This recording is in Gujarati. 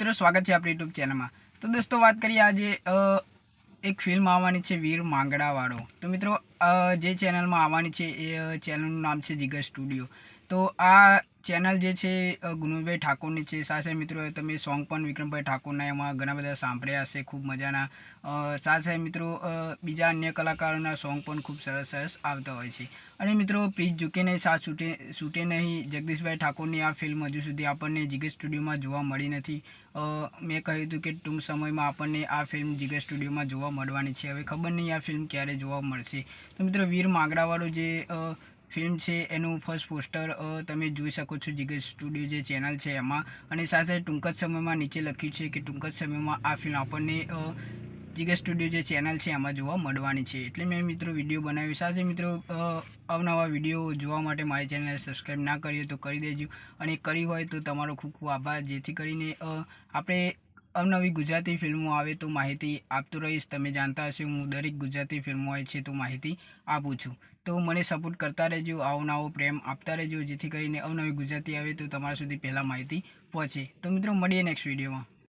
મિત્રો સ્વાગત છે આપણી યુટ્યુબ ચેનલમાં। તો દોસ્તો વાત કરીએ આજે એક ફિલ્મ આવવાની છે વીર માંગડાવાળો। તો મિત્રો જે ચેનલમાં આવવાની છે એ ચેનલનું નામ છે જીગર સ્ટુડિયો। તો આ ચેનલ જે છે ગુણવંતભાઈ ઠાકોરની છે। સાથે મિત્રો તમે સોંગ પણ વિક્રમભાઈ ઠાકોરના એમાં ઘણા બધા સાંભળ્યા હશે, ખૂબ મજાના। સાથે મિત્રો બીજા અન્ય કલાકારોના સોંગ પણ ખૂબ સરસ સરસ આવતા હોય છે। અને મિત્રો પ્લીઝ ઝૂકે નહીં સાથ છૂટે નહીં, જગદીશભાઈ ઠાકોરની આ ફિલ્મ હજુ સુધી આપણને જીગર સ્ટુડિયોમાં જોવા મળી નથી। મેં કહ્યું હતું કે ટૂંક સમયમાં આપણને આ ફિલ્મ જીગર સ્ટુડિયોમાં જોવા મળવાની છે। હવે ખબર નહીં આ ફિલ્મ ક્યારે જોવા મળશે। તો મિત્રો વીર માંગડાવાળો જે ફિલ્મ છે એનું ફર્સ્ટ પોસ્ટર તમે જોઈ શકો છો જીગર સ્ટુડિયો જે ચેનલ છે એમાં। અને સાથે ટૂંક જ સમયમાં નીચે લખ્યું છે કે ટૂંક જ સમયમાં આ ફિલ્મ આપણને જીગર સ્ટુડિયો જે ચેનલ છે એમાં જોવા મળવાની છે। એટલે મેં મિત્રો વિડીયો બનાવ્યો। સાથે મિત્રો અવનવા વિડીયો જોવા માટે મારી ચેનલને સબસ્ક્રાઈબ ના કરી હોય તો કરી દેજો, અને કરી હોય તો તમારો ખૂબ ખૂબ આભાર। જેથી કરીને આપણે અવનવી ગુજરાતી ફિલ્મો આવે તો માહિતી આપતો રહીશ। તમે જાણતા હશો હું દરેક ગુજરાતી ફિલ્મો હોય છે તો માહિતી આપું છું। તો મને સપોર્ટ કરતા રહેજો, આવો પ્રેમ આપતા રહેજો, જેથી કરીને અવનવી ગુજરાતી આવે તો તમારા સુધી પહેલાં માહિતી પહોંચે। તો મિત્રો મળીએ નેક્સ્ટ વિડીયોમાં।